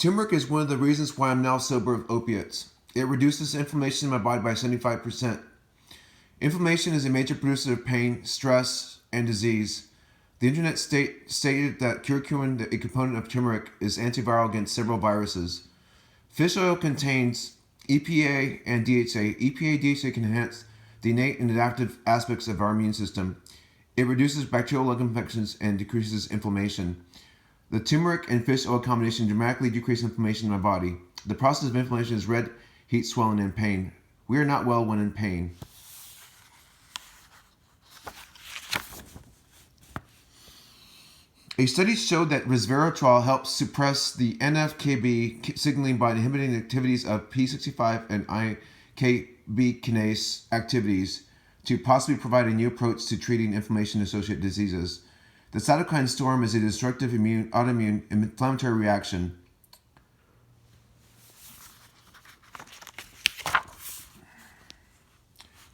Turmeric is one of the reasons why I'm now sober of opiates. It reduces inflammation in my body by 75%. Inflammation is a major producer of pain, stress, and disease. The internet stated that curicumin, a component of turmeric, is antiviral against several viruses. Fish oil contains EPA and DHA. EPA and DHA can enhance the innate and adaptive aspects of our immune system. It reduces bacterial lung infections and decreases inflammation. The turmeric and fish oil combination dramatically decreases inflammation in my body. The process of inflammation is red heat, swelling, and pain. We are not well when in pain. A study showed that resveratrol helps suppress the NF-κB signaling by inhibiting the activities of P65 and IKB kinase activities to possibly provide a new approach to treating inflammation-associated diseases. The cytokine storm is a destructive autoimmune inflammatory reaction.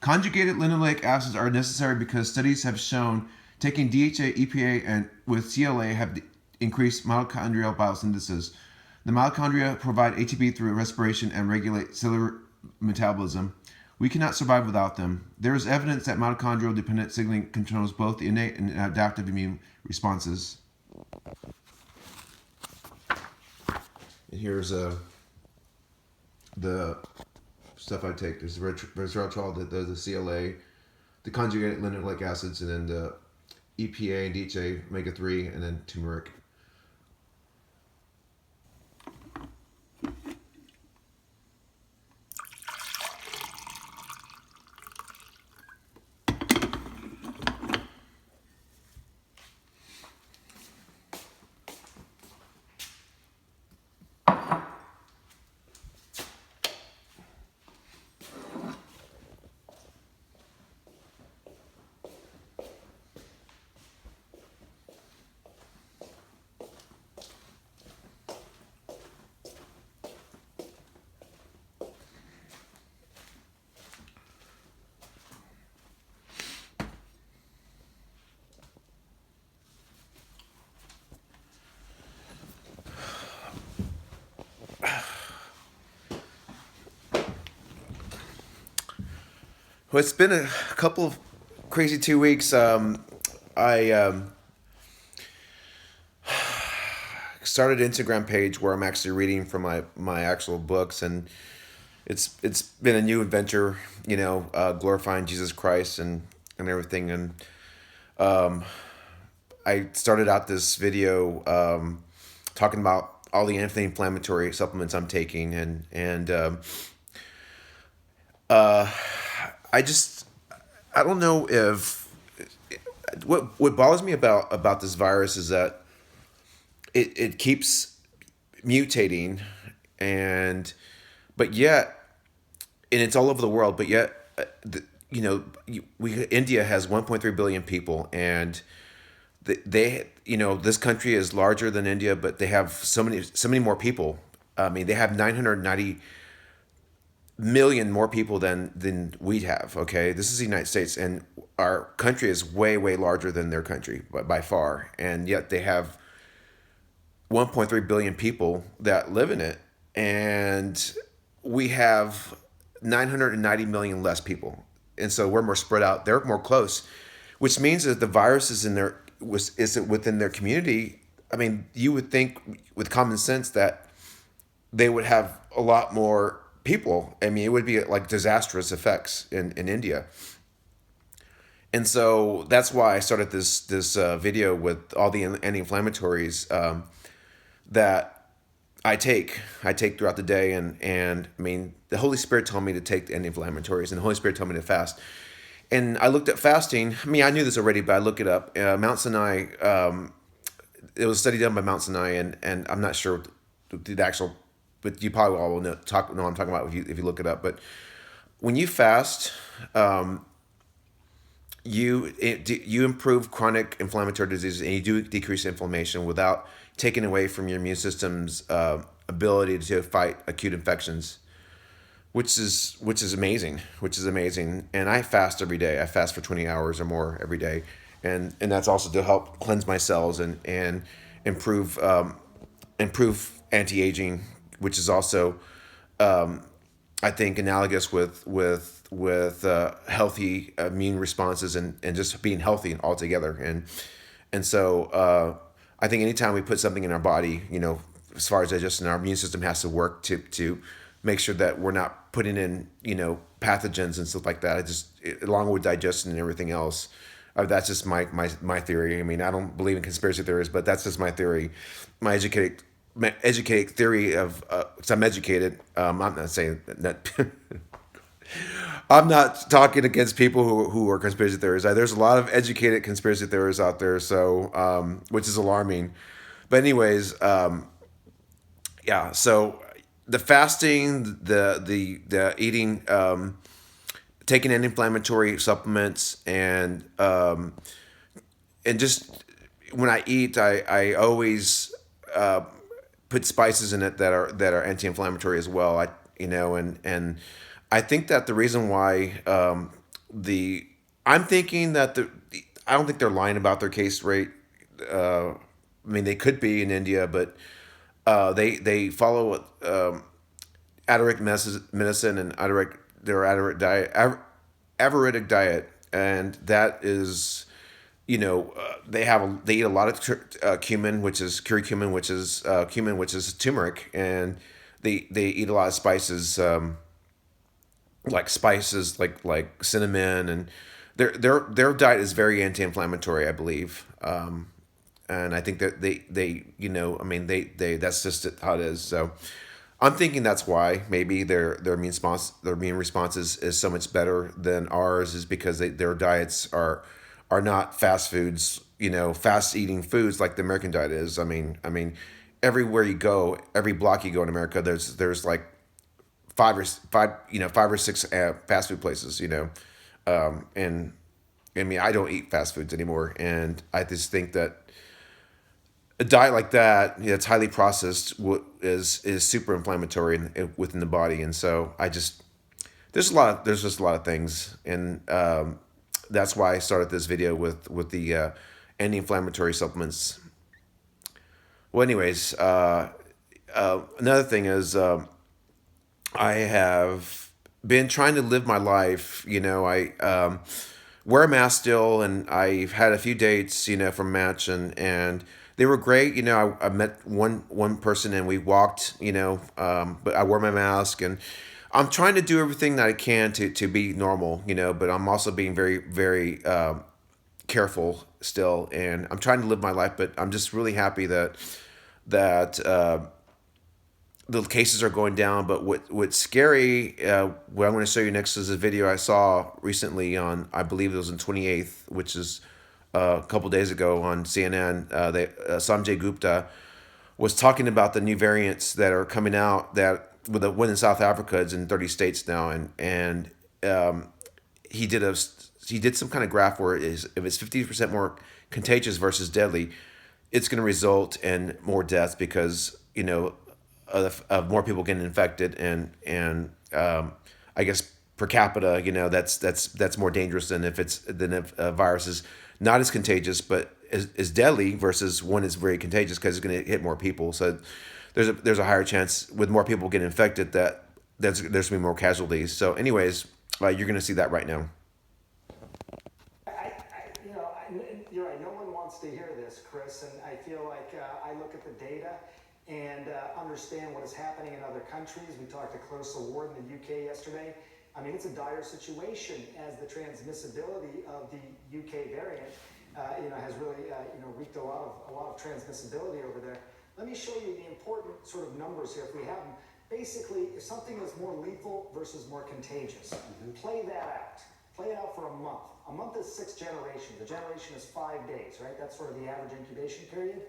Conjugated linoleic acids are necessary because studies have shown taking DHA, EPA, and with CLA have increased mitochondrial biosynthesis. The mitochondria provide ATP through respiration and regulate cellular metabolism. We cannot survive without them. There is evidence that mitochondrial-dependent signaling controls both the innate and adaptive immune responses. And here's the stuff I take. There's the resveratrol, the CLA, the conjugated linoleic acids, and then the EPA and DHA, omega-3, and then turmeric. Well, it's been a couple of crazy 2 weeks. I started an Instagram page where I'm actually reading from my actual books, and it's been a new adventure, glorifying Jesus Christ and everything. And I started out this video talking about all the anti-inflammatory supplements I'm taking, and I don't know if what bothers me about this virus is that it keeps mutating, but yet, and it's all over the world, but yet, India has 1.3 billion people, and they this country is larger than India, but they have so many more people. I mean, they have 990 million more people than we have. Okay, this is the United States, and our country is way larger than their country by far, and yet they have 1.3 billion people that live in it, and we have 990 million less people, and so we're more spread out. They're more close, which means that the virus is within their community. I mean, you would think with common sense that they would have a lot more people. I mean, it would be like disastrous effects in India. And so that's why I started this video with all the anti-inflammatories that I take throughout the day. And I mean, the Holy Spirit told me to take the anti-inflammatories, and the Holy Spirit told me to fast. And I looked at fasting. I mean, I knew this already, but I looked it up. Mount Sinai, it was a study done by Mount Sinai, and I'm not sure the actual, but you probably all will know what I'm talking about if you look it up. But when you fast, you improve chronic inflammatory diseases, and you do decrease inflammation without taking away from your immune system's ability to fight acute infections, which is amazing. And I fast every day. I fast for 20 hours or more every day, and that's also to help cleanse my cells and improve anti-aging, which is also I think analogous with healthy immune responses and just being healthy altogether. And so I think anytime we put something in our body, as far as digestion, our immune system has to work to make sure that we're not putting in pathogens and stuff like that. Along with digestion and everything else. That's just my theory. I mean, I don't believe in conspiracy theories, but that's just my theory. My educated theory of because I'm educated. I'm not saying that. I'm not talking against people who are conspiracy theorists. There's a lot of educated conspiracy theorists out there, so which is alarming. But anyways, yeah. So the fasting, the eating, taking anti-inflammatory supplements, and just when I eat, I always put spices in it that are anti-inflammatory as well. And I think that the reason why the I'm thinking that I don't think they're lying about their case rate. I mean, they could be in India, but they follow Ayurvedic medicine and their Ayurvedic diet, and that is they eat a lot of cumin, which is curcumin, which is turmeric, and they eat a lot of spices, like cinnamon, and their diet is very anti-inflammatory, I believe. And I think that I mean, they that's just how it is. So I'm thinking that's why maybe their immune response is so much better than ours, is because their diets are not fast foods, fast eating foods like the American diet is. I mean, everywhere you go, every block you go in America, there's like five or six fast food places, and I mean, I don't eat fast foods anymore, and I just think that a diet like that, it's highly processed, is super inflammatory within the body, and so there's just a lot of things, and that's why I started this video with the anti-inflammatory supplements. Well, anyways, another thing is I have been trying to live my life. I wear a mask still, and I've had a few dates, from Match, and they were great. I met one person and we walked, but I wore my mask, and I'm trying to do everything that I can to be normal, but I'm also being very, very careful still, and I'm trying to live my life. But I'm just really happy that the cases are going down. But what's scary, what I'm going to show you next, is a video I saw recently on, I believe it was on 28th, which is a couple days ago on CNN. Sanjay Gupta was talking about the new variants that are coming out, that with the one in South Africa, it's in 30 states now, and he did some kind of graph where if it's 50% more contagious versus deadly, it's going to result in more deaths because of more people getting infected, and I guess per capita, that's more dangerous than if a virus is not as contagious but is deadly, versus one is very contagious because it's going to hit more people. So there's a higher chance with more people getting infected that there's going to be more casualties. So anyways, you're going to see that right now. You're right. No one wants to hear this, Chris. And I feel like I look at the data and understand what is happening in other countries. We talked to Close Award in the UK yesterday. I mean, it's a dire situation as the transmissibility of the UK variant, has really, wreaked a lot of transmissibility over there. Let me show you the important sort of numbers here, if we have them. Basically, if something is more lethal versus more contagious, play that out. Play it out for a month. A month is 6 generations. A generation is 5 days, right? That's sort of the average incubation period.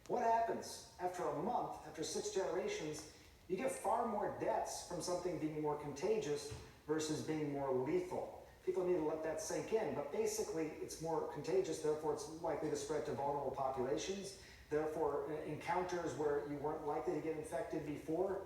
What happens after a month, after 6 generations? You get far more deaths from something being more contagious versus being more lethal. People need to let that sink in, but basically it's more contagious, therefore it's likely to spread to vulnerable populations. Therefore, encounters where you weren't likely to get infected before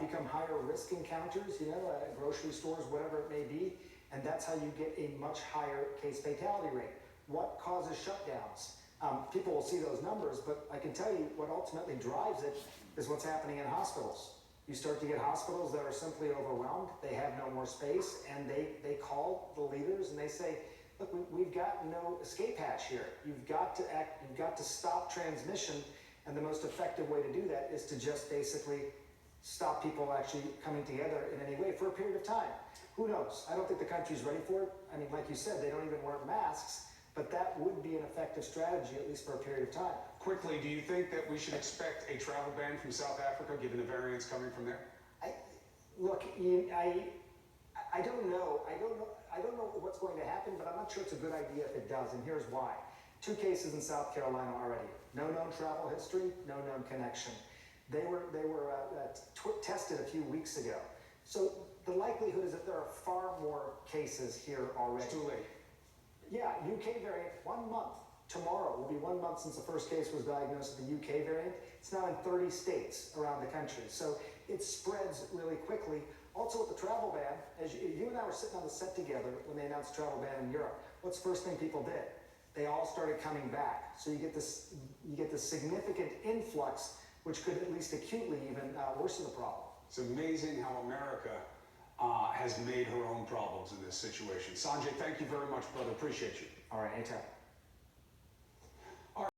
become higher risk encounters, grocery stores, whatever it may be. And that's how you get a much higher case fatality rate. What causes shutdowns? People will see those numbers, but I can tell you what ultimately drives it is what's happening in hospitals. You start to get hospitals that are simply overwhelmed. They have no more space, and they call the leaders and they say, look, we've got no escape hatch here. You've got to act, you've got to stop transmission, and the most effective way to do that is to just basically stop people actually coming together in any way for a period of time. Who knows? I don't think the country's ready for it. I mean, like you said, they don't even wear masks, but that would be an effective strategy, at least for a period of time. Quickly, do you think that we should expect a travel ban from South Africa, given the variants coming from there? Look, I don't know. I don't know what's going to happen, but I'm not sure it's a good idea if it does, and here's why. 2 cases in South Carolina already. No known travel history, no known connection. They were tested a few weeks ago. So the likelihood is that there are far more cases here already. It's too late. Yeah, UK variant, 1 month. Tomorrow will be 1 month since the first case was diagnosed with the UK variant. It's now in 30 states around the country. So it spreads really quickly. Also with the travel ban, as you and I were sitting on the set together when they announced travel ban in Europe, what's the first thing people did? They all started coming back. So you get this significant influx, which could at least acutely even worsen the problem. It's amazing how America has made her own problems in this situation. Sanjay, thank you very much, brother. Appreciate you. All right, anytime.